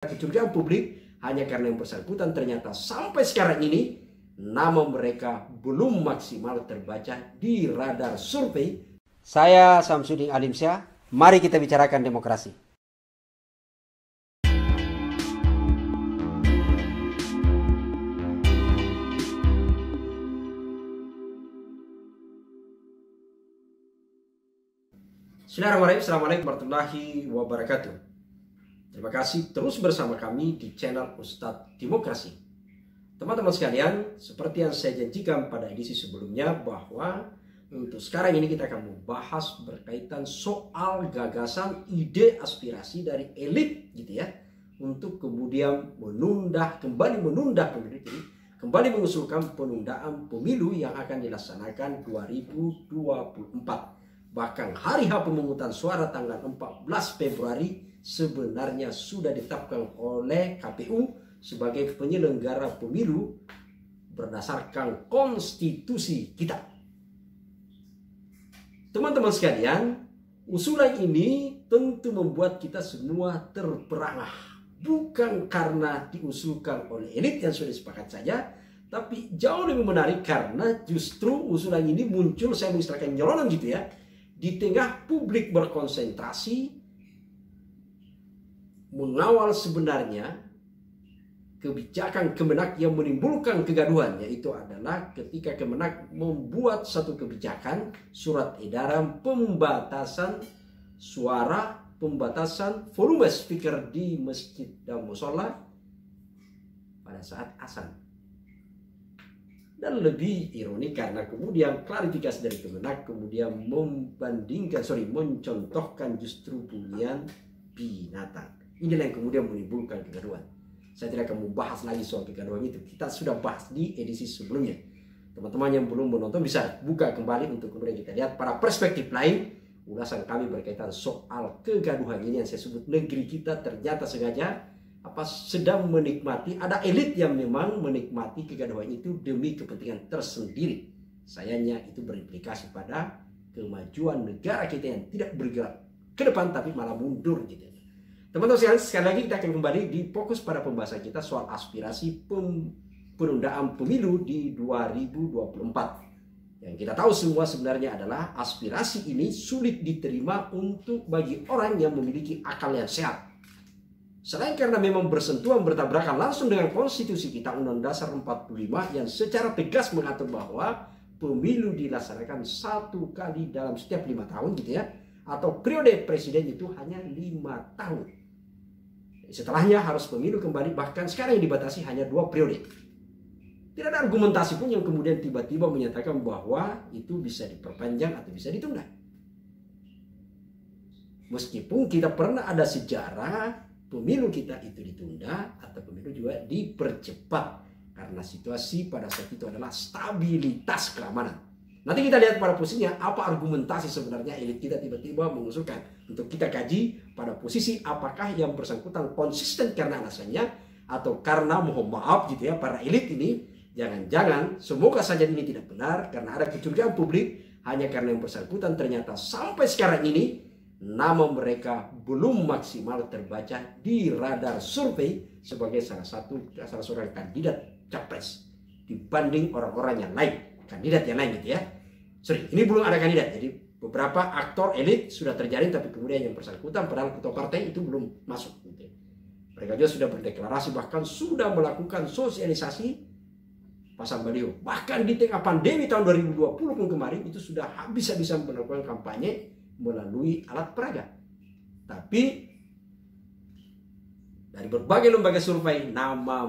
Kecurigaan publik hanya karena yang bersangkutan ternyata sampai sekarang ini nama mereka belum maksimal terbaca di radar survei. Saya Samsudin Alimsyah, mari kita bicarakan demokrasi. Bismillahirrahmanirrahim. Assalamualaikum warahmatullahi wabarakatuh. Terima kasih terus bersama kami di channel Ustadz Demokrasi. Teman-teman sekalian, seperti yang saya janjikan pada edisi sebelumnya bahwa untuk sekarang ini kita akan membahas berkaitan soal gagasan, ide, aspirasi dari elit gitu ya, untuk kemudian kembali menunda pemilu, jadi kembali mengusulkan penundaan pemilu yang akan dilaksanakan 2024. Bahkan hari H pemungutan suara tanggal 14 Februari sebenarnya sudah ditetapkan oleh KPU sebagai penyelenggara pemilu berdasarkan konstitusi kita. Teman-teman sekalian, usulan ini tentu membuat kita semua terperangah. Bukan karena diusulkan oleh elit yang sudah sepakat saja, tapi jauh lebih menarik karena justru usulan ini muncul, saya mengistilahkan nyelonong gitu ya, di tengah publik berkonsentrasi mengawal sebenarnya kebijakan Kemenak yang menimbulkan kegaduhan, yaitu adalah ketika Kemenak membuat satu kebijakan surat edaran pembatasan suara, pembatasan volume speaker di masjid dan musola pada saat azan. Dan lebih ironi karena kemudian klarifikasi dari Kemenak kemudian mencontohkan justru bunyian binatang. Inilah yang kemudian menimbulkan kegaduhan. Saya tidak akan membahas lagi soal kegaduhan itu. Kita sudah bahas di edisi sebelumnya. Teman-teman yang belum menonton bisa buka kembali untuk kemudian kita lihat pada perspektif lain ulasan kami berkaitan soal kegaduhan ini yang saya sebut negeri kita ternyata sengaja sedang menikmati, ada elit yang memang menikmati kegaduhan itu demi kepentingan tersendiri. Sayangnya itu berimplikasi pada kemajuan negara kita yang tidak bergerak ke depan tapi malah mundur gitu. Teman-teman sekali lagi kita akan kembali di fokus pada pembahasan kita soal aspirasi penundaan pemilu di 2024. Yang kita tahu semua sebenarnya adalah aspirasi ini sulit diterima untuk bagi orang yang memiliki akal yang sehat. Selain karena memang bersentuhan bertabrakan langsung dengan konstitusi kita, Undang-Undang Dasar 45 yang secara tegas mengatur bahwa pemilu dilaksanakan satu kali dalam setiap 5 tahun gitu ya, atau periode presiden itu hanya 5 tahun. Setelahnya harus pemilu kembali, bahkan sekarang yang dibatasi hanya 2 periode. Tidak ada argumentasi pun yang kemudian tiba-tiba menyatakan bahwa itu bisa diperpanjang atau bisa ditunda. Meskipun kita pernah ada sejarah pemilu kita itu ditunda atau pemilu juga dipercepat karena situasi pada saat itu adalah stabilitas keamanan. Nanti kita lihat pada posisinya apa argumentasi sebenarnya elit kita tiba-tiba mengusulkan untuk kita kaji pada posisi apakah yang bersangkutan konsisten karena alasannya atau karena mohon maaf gitu ya para elit ini jangan-jangan semoga saja ini tidak benar karena ada kecurigaan publik hanya karena yang bersangkutan ternyata sampai sekarang ini nama mereka belum maksimal terbaca di radar survei sebagai salah seorang kandidat capres dibanding orang-orang yang lain. Kandidat yang lain gitu ya. Ini belum ada kandidat. Jadi beberapa aktor elit sudah terjalin tapi kemudian yang bersangkutan padahal ketua partai itu belum masuk gitu ya. Mereka juga sudah berdeklarasi bahkan sudah melakukan sosialisasi pasang baliho. Bahkan di tengah pandemi tahun 2020 pun kemarin itu sudah habis-habisan melakukan kampanye melalui alat peraga. Tapi dari berbagai lembaga survei nama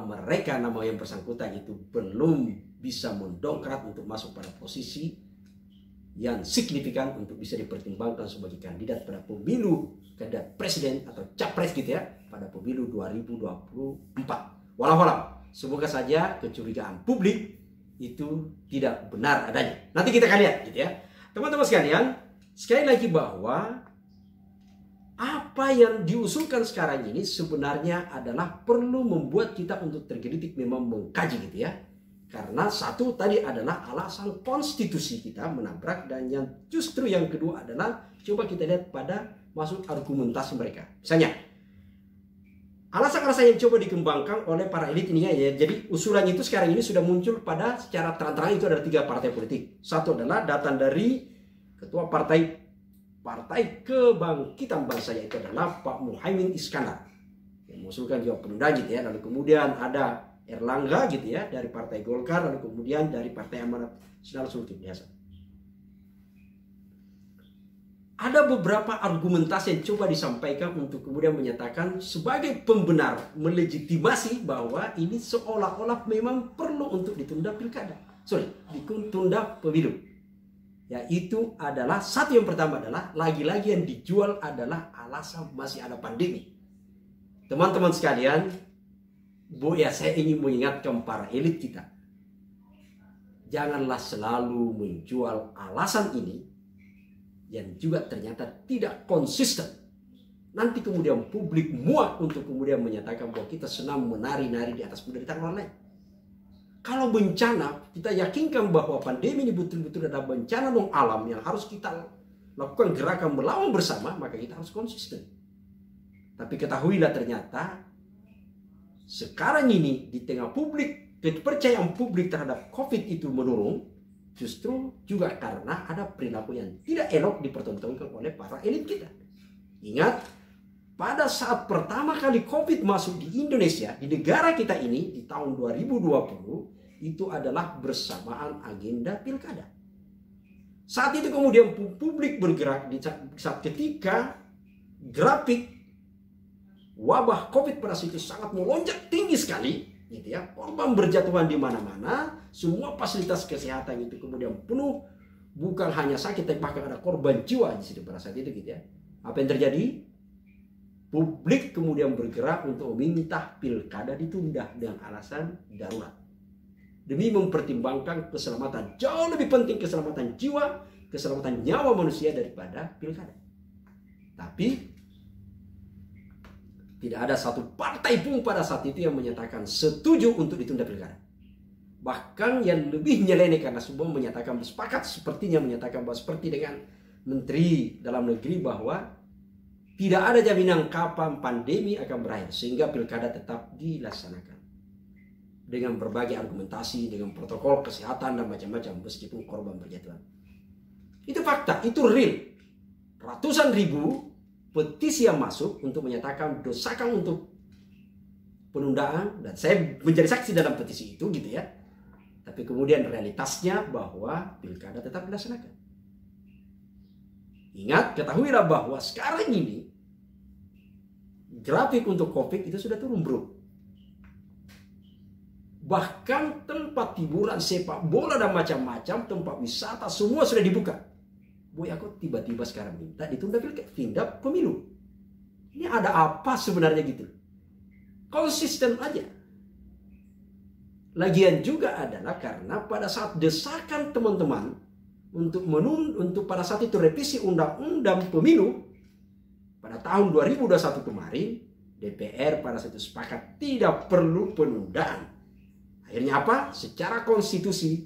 yang bersangkutan itu belum bisa mendongkrak untuk masuk pada posisi yang signifikan untuk bisa dipertimbangkan sebagai kandidat pada pemilu kandidat presiden atau capres gitu ya pada pemilu 2024. Walau semoga saja kecurigaan publik itu tidak benar adanya. Nanti kita akan lihat gitu ya. Teman-teman sekalian, sekali lagi bahwa apa yang diusulkan sekarang ini sebenarnya adalah perlu membuat kita untuk tergelitik memang mengkaji gitu ya. Karena satu tadi adalah alasan konstitusi kita menabrak dan yang justru yang kedua adalah coba kita lihat pada masuk argumentasi mereka. Misalnya alasan-alasan yang coba dikembangkan oleh para elit ini ya. Jadi usulan itu sekarang ini sudah muncul pada secara terang-terangan, itu ada 3 partai politik. Satu adalah datang dari ketua Partai Kebangkitan Bangsa, yaitu adalah Pak Muhaimin Iskandar yang mengusulkan juga penundaan gitu ya. Lalu kemudian ada Erlangga gitu ya dari Partai Golkar, lalu kemudian dari Partai Amanat Nasional Zulkifli Hasan. Ada beberapa argumentasi yang coba disampaikan untuk kemudian menyatakan sebagai pembenar, melegitimasi bahwa ini seolah-olah memang perlu untuk ditunda pilkada. Ditunda pemilu. Yaitu adalah, satu yang pertama adalah lagi-lagi yang dijual adalah alasan masih ada pandemi. Teman-teman sekalian, saya ingin mengingatkan para elit kita. Janganlah selalu menjual alasan ini yang juga ternyata tidak konsisten. Nanti kemudian publik muak untuk kemudian menyatakan bahwa kita senang menari-nari di atas penderitaan orang lain. Kalau bencana, kita yakinkan bahwa pandemi ini betul-betul adalah bencana non alam yang harus kita lakukan gerakan melawan bersama, maka kita harus konsisten. Tapi ketahuilah ternyata sekarang ini di tengah publik, kepercayaan publik terhadap COVID itu menurun, justru juga karena ada perilaku yang tidak elok dipertontonkan oleh para elit kita. Ingat, pada saat pertama kali COVID masuk di Indonesia, di negara kita ini, di tahun 2020, itu adalah bersamaan agenda pilkada. Saat itu kemudian publik bergerak di saat ketika grafik wabah COVID pada situ sangat melonjak tinggi sekali. Gitu ya, korban berjatuhan di mana-mana, semua fasilitas kesehatan itu kemudian penuh, bukan hanya sakit tapi bahkan ada korban jiwa di situ pada saat itu gitu ya. Apa yang terjadi? Publik kemudian bergerak untuk meminta pilkada ditunda dengan alasan darurat. Demi mempertimbangkan keselamatan, jauh lebih penting keselamatan jiwa, keselamatan nyawa manusia daripada pilkada. Tapi tidak ada satu partai pun pada saat itu yang menyatakan setuju untuk ditunda pilkada. Bahkan yang lebih nyeleneh karena semua menyatakan sepakat, sepertinya menyatakan bahwa seperti dengan Menteri Dalam Negeri bahwa tidak ada jaminan kapan pandemi akan berakhir sehingga pilkada tetap dilaksanakan. Dengan berbagai argumentasi, dengan protokol kesehatan dan macam-macam meskipun korban berjatuhan. Itu fakta, itu real. Ratusan ribu petisi yang masuk untuk menyatakan desakan untuk penundaan, dan saya menjadi saksi dalam petisi itu gitu ya. Tapi kemudian realitasnya bahwa pilkada tetap dilaksanakan. Ingat, ketahuilah bahwa sekarang ini grafik untuk COVID itu sudah turun bro. Bahkan tempat hiburan, sepak bola dan macam-macam, tempat wisata semua sudah dibuka. Boy, aku tiba-tiba sekarang minta ditunda pemilu. Ini ada apa sebenarnya gitu? Konsisten aja. Lagian juga adalah karena pada saat desakan teman-teman untuk pada saat itu revisi undang-undang pemilu pada tahun 2021 kemarin, DPR pada saat itu sepakat tidak perlu penundaan. Akhirnya apa? Secara konstitusi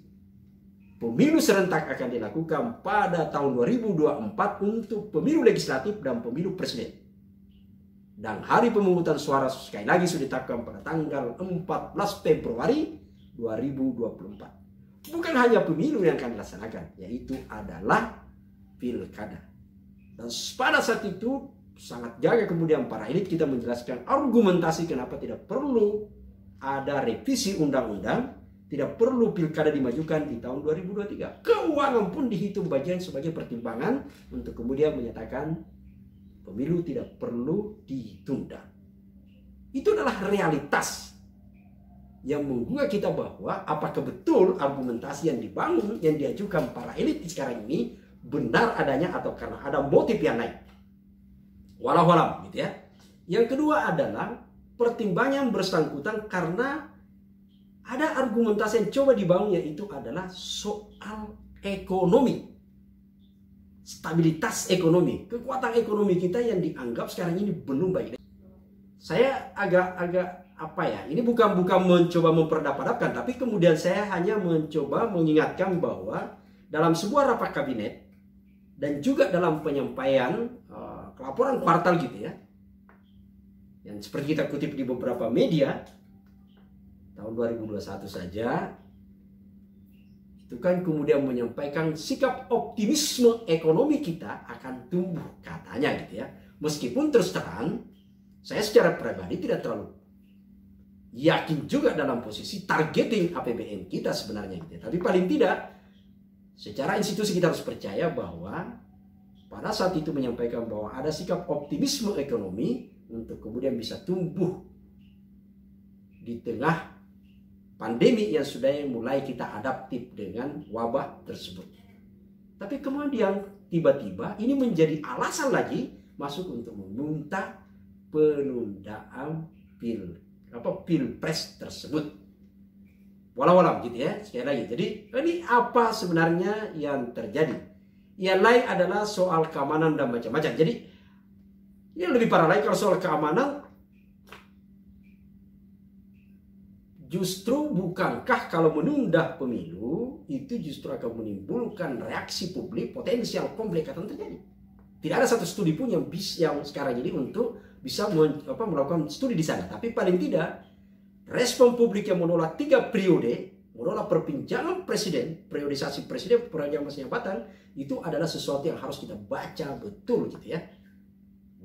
pemilu serentak akan dilakukan pada tahun 2024 untuk pemilu legislatif dan pemilu presiden. Dan hari pemungutan suara sekali lagi sudah ditetapkan pada tanggal 14 Februari 2024. Bukan hanya pemilu yang akan dilaksanakan, yaitu adalah pilkada. Dan pada saat itu sangat jaga kemudian para elit kita menjelaskan argumentasi kenapa tidak perlu ada revisi undang-undang, tidak perlu pilkada dimajukan di tahun 2023. Keuangan pun dihitung bagian sebagai pertimbangan untuk kemudian menyatakan pemilu tidak perlu ditunda. Itu adalah realitas yang menggugah kita bahwa apakah betul argumentasi yang dibangun, yang diajukan para elit sekarang ini benar adanya atau karena ada motif yang lain. Walau-walau gitu ya. Yang kedua adalah pertimbangan bersangkutan karena ada argumentasi yang coba dibangun, yaitu adalah soal ekonomi. Stabilitas ekonomi. Kekuatan ekonomi kita yang dianggap sekarang ini belum baik. Saya agak apa ya, ini bukan mencoba memperdapat-dapatkan, tapi kemudian saya hanya mencoba mengingatkan bahwa dalam sebuah rapat kabinet dan juga dalam penyampaian laporan kuartal gitu ya, Yang seperti kita kutip di beberapa media, tahun 2021 saja, itu kan kemudian menyampaikan sikap optimisme ekonomi kita akan tumbuh, katanya gitu ya. Meskipun terus terang, saya secara pribadi tidak terlalu yakin juga dalam posisi targeting APBN kita sebenarnya gitu ya. Tapi paling tidak, secara institusi kita harus percaya bahwa pada saat itu menyampaikan bahwa ada sikap optimisme ekonomi untuk kemudian bisa tumbuh di tengah pandemi yang sudah mulai kita adaptif dengan wabah tersebut. Tapi kemudian tiba-tiba ini menjadi alasan lagi masuk untuk meminta penundaan pilpres tersebut. Walau-walau gitu ya, sekali lagi. Jadi ini apa sebenarnya yang terjadi? Yang lain adalah soal keamanan dan macam-macam. Jadi yang lebih parah lagi kalau soal keamanan, justru bukankah kalau menunda pemilu itu justru akan menimbulkan reaksi publik, potensial konflik akan terjadi. Tidak ada satu studi pun yang sekarang ini untuk bisa melakukan studi di sana. Tapi paling tidak respon publik yang menolak 3 periode, menolak perpinjangan presiden, periodisasi presiden, perpanjangan masa jabatan, itu adalah sesuatu yang harus kita baca betul gitu ya.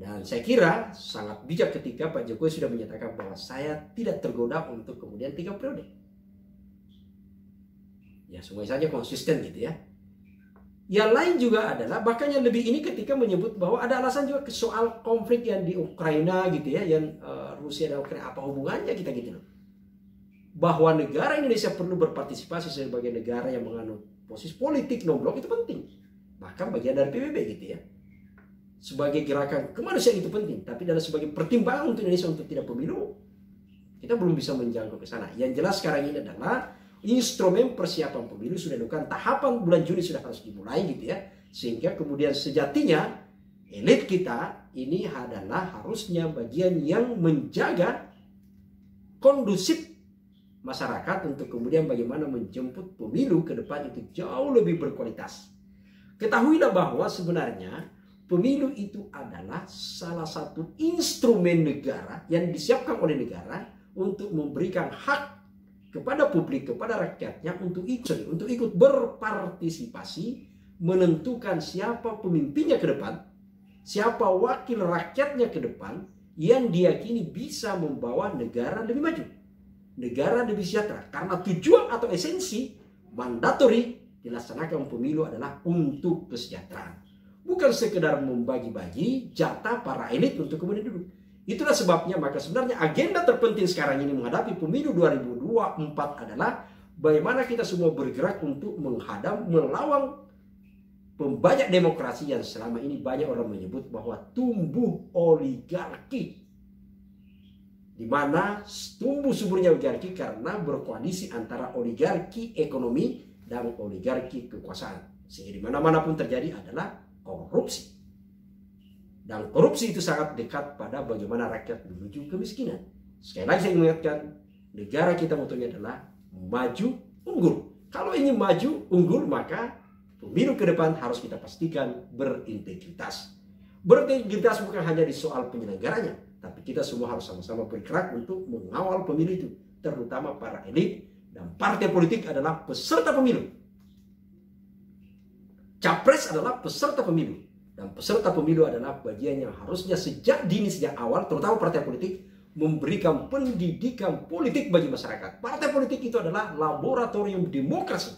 Dan saya kira sangat bijak ketika Pak Jokowi sudah menyatakan bahwa saya tidak tergoda untuk kemudian 3 periode. Ya semuanya saja konsisten gitu ya. Yang lain juga adalah bahkan yang lebih ini ketika menyebut bahwa ada alasan juga soal konflik yang di Ukraina gitu ya. Yang Rusia dan Ukraina apa hubungannya kita gitu loh. Bahwa negara Indonesia perlu berpartisipasi sebagai negara yang menganut posisi politik non-blok itu penting. Bahkan bagian dari PBB gitu ya. Sebagai gerakan kemanusiaan itu penting, tapi dalam sebagai pertimbangan untuk Indonesia untuk tidak pemilu, kita belum bisa menjangkau ke sana. Yang jelas sekarang ini adalah instrumen persiapan pemilu sudah dilakukan, tahapan bulan Juni sudah harus dimulai gitu ya, sehingga kemudian sejatinya elit kita ini adalah harusnya bagian yang menjaga kondusif masyarakat untuk kemudian bagaimana menjemput pemilu ke depan itu jauh lebih berkualitas. Ketahuilah bahwa sebenarnya pemilu itu adalah salah satu instrumen negara yang disiapkan oleh negara untuk memberikan hak kepada publik, kepada rakyatnya untuk ikut berpartisipasi menentukan siapa pemimpinnya ke depan, siapa wakil rakyatnya ke depan yang diyakini bisa membawa negara lebih maju, negara lebih sejahtera. Karena tujuan atau esensi mandatori dilaksanakan pemilu adalah untuk kesejahteraan. Bukan sekedar membagi-bagi jatah para elit untuk kemudian duduk. Itulah sebabnya maka sebenarnya agenda terpenting sekarang ini menghadapi pemilu 2024 adalah bagaimana kita semua bergerak untuk melawan pembajak demokrasi yang selama ini banyak orang menyebut bahwa tumbuh oligarki. Di mana tumbuh suburnya oligarki karena berkoalisi antara oligarki ekonomi dan oligarki kekuasaan. Sehingga di mana-mana pun terjadi adalah korupsi. Dan korupsi itu sangat dekat pada bagaimana rakyat menuju kemiskinan. Sekali lagi saya ingatkan, negara kita motonya adalah maju unggul. Kalau ingin maju unggul maka pemilu ke depan harus kita pastikan berintegritas. Berintegritas bukan hanya di soal penyelenggaranya, tapi kita semua harus sama-sama bergerak untuk mengawal pemilu itu, terutama para elit dan partai politik adalah peserta pemilu. Capres adalah peserta pemilu. Dan peserta pemilu adalah bagian yang harusnya sejak dini, sejak awal, terutama partai politik, memberikan pendidikan politik bagi masyarakat. Partai politik itu adalah laboratorium demokrasi.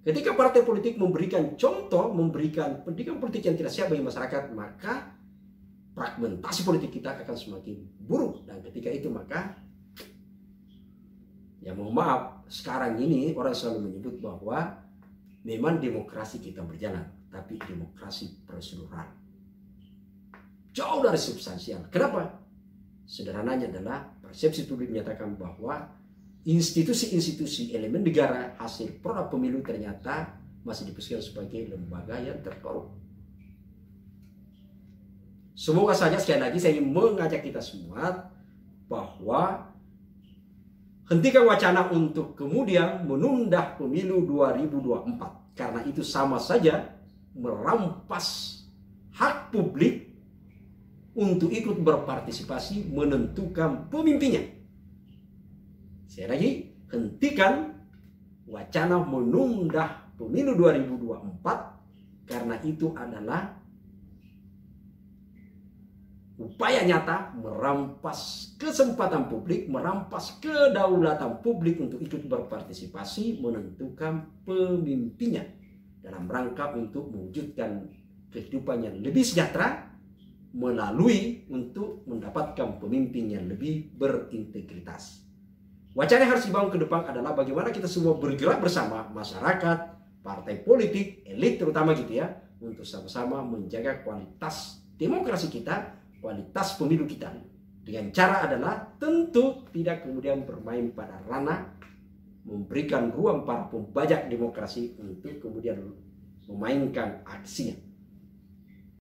Ketika partai politik memberikan contoh, memberikan pendidikan politik yang tidak siap bagi masyarakat, maka fragmentasi politik kita akan semakin buruk. Dan ketika itu maka, ya mohon maaf, sekarang ini orang selalu menyebut bahwa memang demokrasi kita berjalan, tapi demokrasi prosedural. Jauh dari substansial. Kenapa? Sederhananya adalah persepsi publik menyatakan bahwa institusi-institusi elemen negara hasil produk pemilu ternyata masih diposisikan sebagai lembaga yang terkorup. Semoga saja sekali lagi saya ingin mengajak kita semua bahwa hentikan wacana untuk kemudian menunda pemilu 2024. Karena itu sama saja merampas hak publik untuk ikut berpartisipasi menentukan pemimpinnya. Sekali lagi, hentikan wacana menunda pemilu 2024 karena itu adalah upaya nyata merampas kesempatan publik, merampas kedaulatan publik untuk ikut berpartisipasi menentukan pemimpinnya dalam rangka untuk mewujudkan kehidupan yang lebih sejahtera melalui untuk mendapatkan pemimpin yang lebih berintegritas. Wacana yang harus dibangun ke depan adalah bagaimana kita semua bergerak bersama, masyarakat, partai politik, elit terutama gitu ya, untuk sama-sama menjaga kualitas demokrasi kita, kualitas pemilu kita. Dengan cara adalah tentu tidak kemudian bermain pada ranah memberikan ruang para pembajak demokrasi untuk kemudian memainkan aksinya.